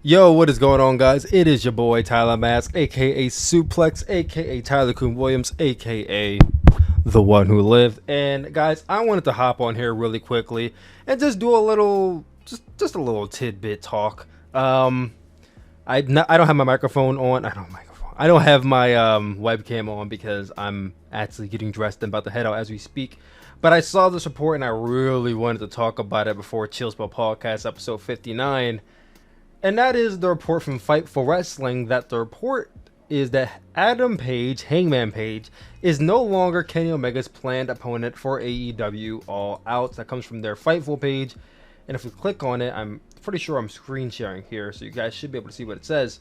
Yo, what is going on, guys? It is your boy Tyler Mask, aka Suplex, aka Tyler Coon Williams, aka the one who lived. And guys, I wanted to hop on here really quickly and just do a little, just a little tidbit talk. I don't have my microphone on. I don't have my webcam on because I'm actually getting dressed and about to head out as we speak. But I saw this report and I really wanted to talk about it before Chillspell Podcast episode 59. And that is the report from Fightful Wrestling, that the report is that Adam Page, Hangman Page, is no longer Kenny Omega's planned opponent for AEW All Out. That comes from their Fightful page. And if we click on it, I'm pretty sure I'm screen sharing here, so you guys should be able to see what it says.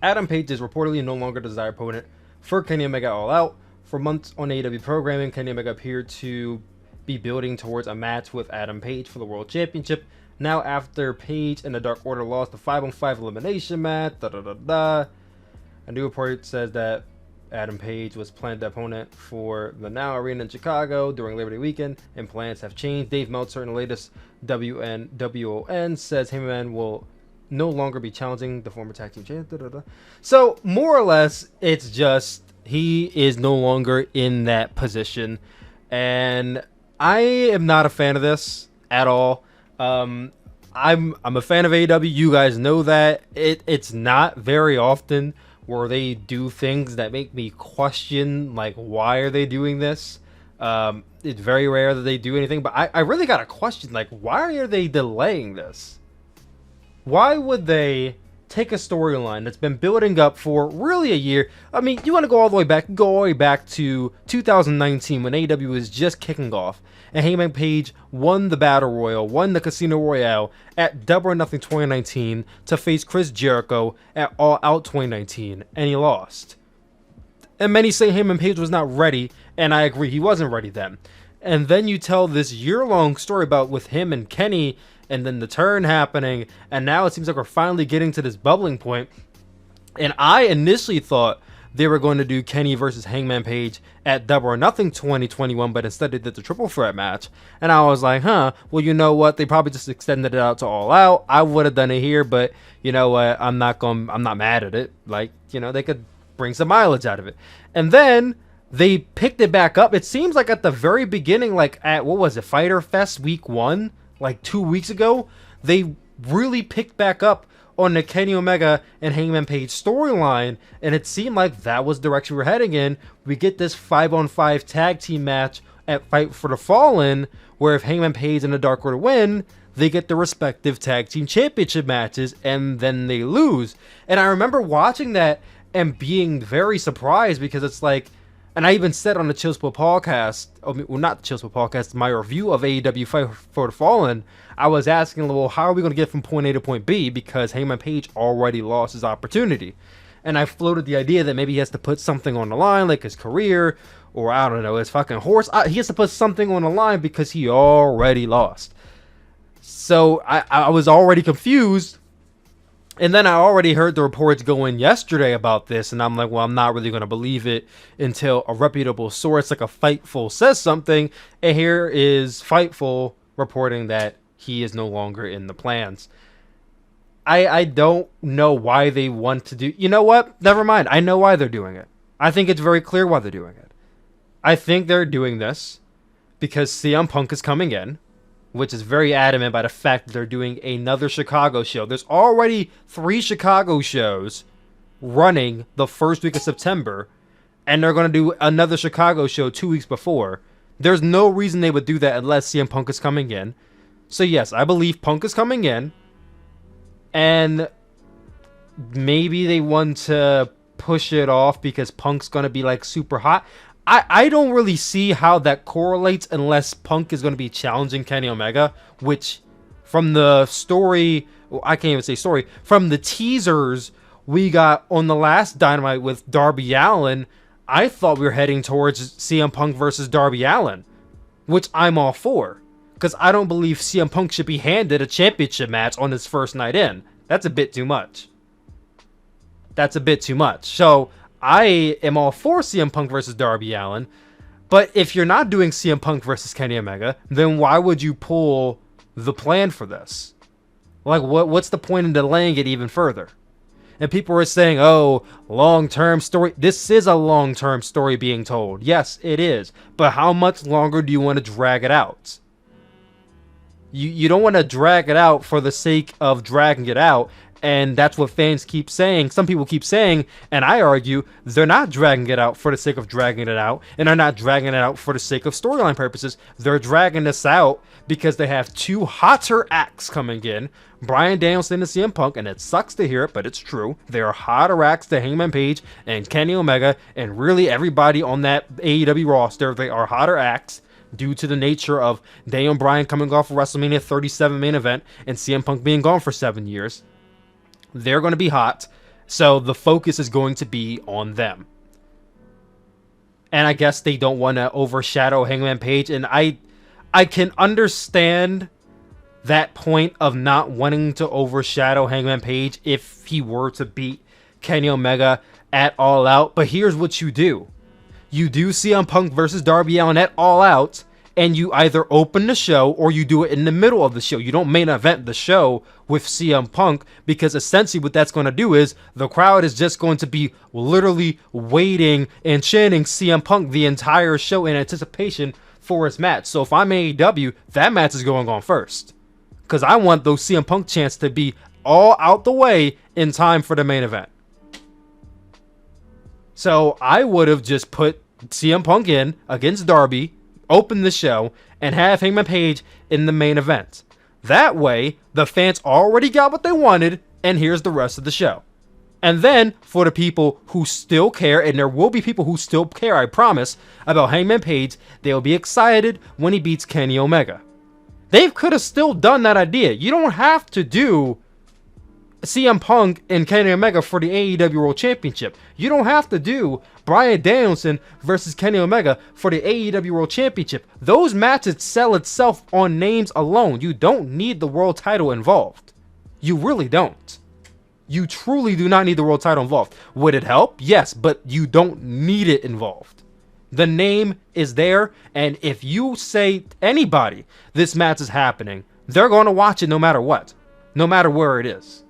Adam Page is reportedly no longer the desired opponent for Kenny Omega All Out. For months on AEW programming, Kenny Omega appeared to be building towards a match with Adam Page for the World Championship. Now, after Page and the Dark Order lost the 5-on-5 elimination match, a new report says that Adam Page was planned opponent for the Now Arena in Chicago during Labor Day weekend, and plans have changed. Dave Meltzer in the latest WON says Hangman will no longer be challenging the former tag team champion. So, more or less, it's just he is no longer in that position, and I am not a fan of this at all. I'm a fan of AEW. You guys know that. It's not very often where they do things that make me question, like, why are they doing this? It's very rare that they do anything, but I really got a question, like, why are they delaying this? Why would they take a storyline that's been building up for really a year? I mean, you want to go all the way back to 2019 when AEW was just kicking off, and Hangman Page won the Battle Royal, won the Casino Royale at Double or Nothing 2019 to face Chris Jericho at All Out 2019, and he lost. And many say Hangman Page was not ready, and I agree, he wasn't ready then. And then you tell this year-long story about with him and Kenny, and then the turn happening, and now it seems like we're finally getting to this bubbling point. And I initially thought they were going to do Kenny versus Hangman Page at Double or Nothing 2021, but instead they did the triple threat match. And I was like, well, you know what? They probably just extended it out to All Out. I would have done it here, but you know what? I'm not mad at it. Like, you know, they could bring some mileage out of it. And then they picked it back up. It seems like at the very beginning, like at, what was it, Fyter Fest week 1, like 2 weeks ago, they really picked back up on the Kenny Omega and Hangman Page storyline, and it seemed like that was the direction we're heading in. We get this 5-on-5 tag team match at Fight for the Fallen, where if Hangman Page and the Dark Order win, they get the respective tag team championship matches, and then they lose. And I remember watching that and being very surprised, because it's like, and I even said on the Chillspell podcast, well, not the Chillspell podcast, my review of AEW Fight for the Fallen, I was asking, well, how are we going to get from point A to point B? Because Hangman Page already lost his opportunity. And I floated the idea that maybe he has to put something on the line, like his career, or I don't know, his fucking horse. He has to put something on the line because he already lost. So I was already confused. And then I already heard the reports going yesterday about this, and I'm like, well, I'm not really going to believe it until a reputable source like a Fightful says something. And here is Fightful reporting that he is no longer in the plans. I don't know why they want to do... You know what? Never mind. I know why they're doing it. I think it's very clear why they're doing it. I think they're doing this because CM Punk is coming in, which is very adamant by the fact that they're doing another Chicago show. There's already 3 Chicago shows running the first week of September, and they're going to do another Chicago show 2 weeks before. There's no reason they would do that unless CM Punk is coming in. So yes, I believe Punk is coming in, and maybe they want to push it off because Punk's going to be like super hot. I don't really see how that correlates unless Punk is going to be challenging Kenny Omega, which from the story, well, I can't even say story, from the teasers we got on the last Dynamite with Darby Allin, I thought we were heading towards CM Punk versus Darby Allin, which I'm all for, because I don't believe CM Punk should be handed a championship match on his first night in. That's a bit too much. So I am all for CM Punk versus Darby Allin, but if you're not doing CM Punk versus Kenny Omega, then why would you pull the plan for this? Like, what's the point in delaying it even further? And people are saying, oh, long-term story. This is a long-term story being told. Yes, it is. But how much longer do you want to drag it out? You don't want to drag it out for the sake of dragging it out. And that's what fans keep saying. Some people keep saying, and I argue, they're not dragging it out for the sake of dragging it out. And they're not dragging it out for the sake of storyline purposes. They're dragging this out because they have two hotter acts coming in. Bryan Danielson and CM Punk, and it sucks to hear it, but it's true. They are hotter acts than Hangman Page and Kenny Omega, and really everybody on that AEW roster. They are hotter acts due to the nature of Daniel Bryan coming off of WrestleMania 37 main event and CM Punk being gone for 7 years. They're going to be hot, so the focus is going to be on them. And I guess they don't want to overshadow Hangman Page, and I can understand that point of not wanting to overshadow Hangman Page if he were to beat Kenny Omega at All Out. But here's what you do. You do CM Punk versus Darby Allin at All Out, and you either open the show or you do it in the middle of the show. You don't main event the show with CM Punk, because essentially what that's going to do is the crowd is just going to be literally waiting and chanting CM Punk the entire show in anticipation for his match. So if I'm AEW, that match is going on first, because I want those CM Punk chants to be all out the way in time for the main event. So I would have just put CM Punk in against Darby, open the show, and have Hangman Page in the main event. That way, the fans already got what they wanted, and here's the rest of the show. And then, for the people who still care, and there will be people who still care, I promise, about Hangman Page, they'll be excited when he beats Kenny Omega. They could have still done that idea. You don't have to do CM Punk and Kenny Omega for the AEW World Championship. You don't have to do Bryan Danielson versus Kenny Omega for the AEW World Championship. Those matches sell itself on names alone. You don't need the world title involved. You really don't. You truly do not need the world title involved. Would it help? Yes, but you don't need it involved. The name is there, and if you say anybody this match is happening, they're going to watch it no matter what. No matter where it is.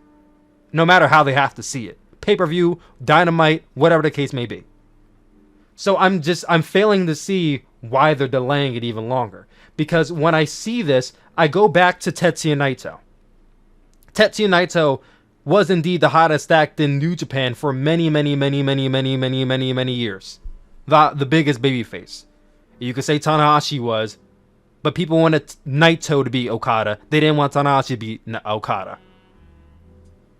No matter how they have to see it. Pay-per-view, Dynamite, whatever the case may be. So I'm failing to see why they're delaying it even longer. Because when I see this, I go back to Tetsuya Naito. Tetsuya Naito was indeed the hottest act in New Japan for many years. The biggest babyface. You could say Tanahashi was, but people wanted Naito to be Okada. They didn't want Tanahashi to be Okada.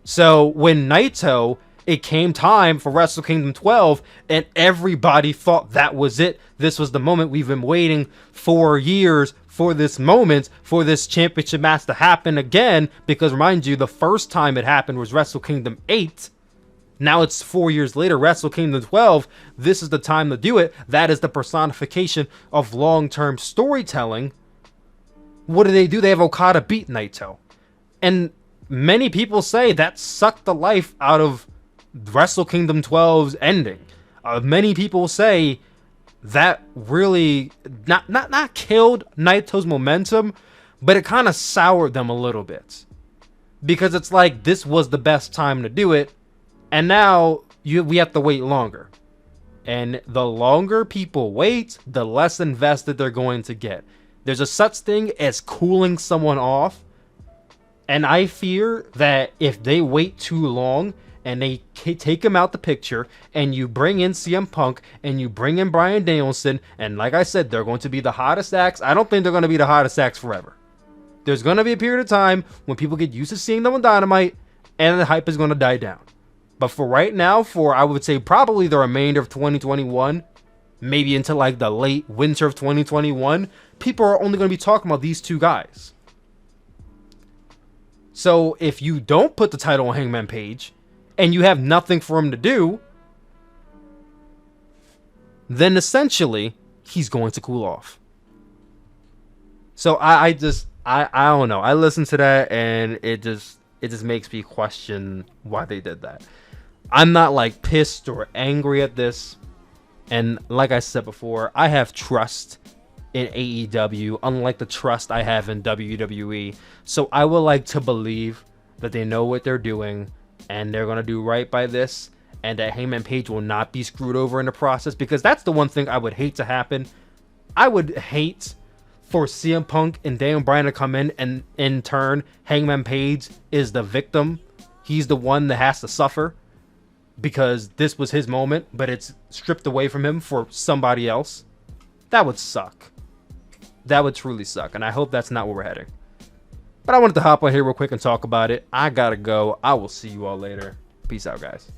So when Naito, it came time for Wrestle Kingdom 12, and everybody thought that was it. This was the moment. We've been waiting 4 years for this moment, for this championship match to happen again, because remind you, the first time it happened was Wrestle Kingdom 8. Now it's 4 years later, Wrestle Kingdom 12. This is the time to do it. That is the personification of long-term storytelling. What do? They have Okada beat Naito. And many people say that sucked the life out of Wrestle Kingdom 12's ending. Many people say that really not killed Naito's momentum, but it kind of soured them a little bit. Because it's like, this was the best time to do it, and now we have to wait longer. And the longer people wait, the less invested they're going to get. There's a such thing as cooling someone off. And I fear that if they wait too long and they take him out the picture, and you bring in CM Punk and you bring in Bryan Danielson, and like I said, they're going to be the hottest acts. I don't think they're going to be the hottest acts forever. There's going to be a period of time when people get used to seeing them on Dynamite, and the hype is going to die down. But for right now, for I would say probably the remainder of 2021, maybe into like the late winter of 2021, people are only going to be talking about these two guys. So if you don't put the title on Hangman Page, and you have nothing for him to do, then essentially he's going to cool off. So I don't know. I listened to that, and it just makes me question why they did that. I'm not like pissed or angry at this, and like I said before, I have trust in AEW, unlike the trust I have in WWE. So I would like to believe that they know what they're doing and they're going to do right by this, and that Hangman Page will not be screwed over in the process, because that's the one thing I would hate to happen. I would hate for CM Punk and Daniel Bryan to come in, and in turn, Hangman Page is the victim. He's the one that has to suffer because this was his moment, but it's stripped away from him for somebody else. That would suck. That would truly suck, and I hope that's not where we're heading. But I wanted to hop on here real quick and talk about it. I gotta go. I will see you all later. Peace out, guys.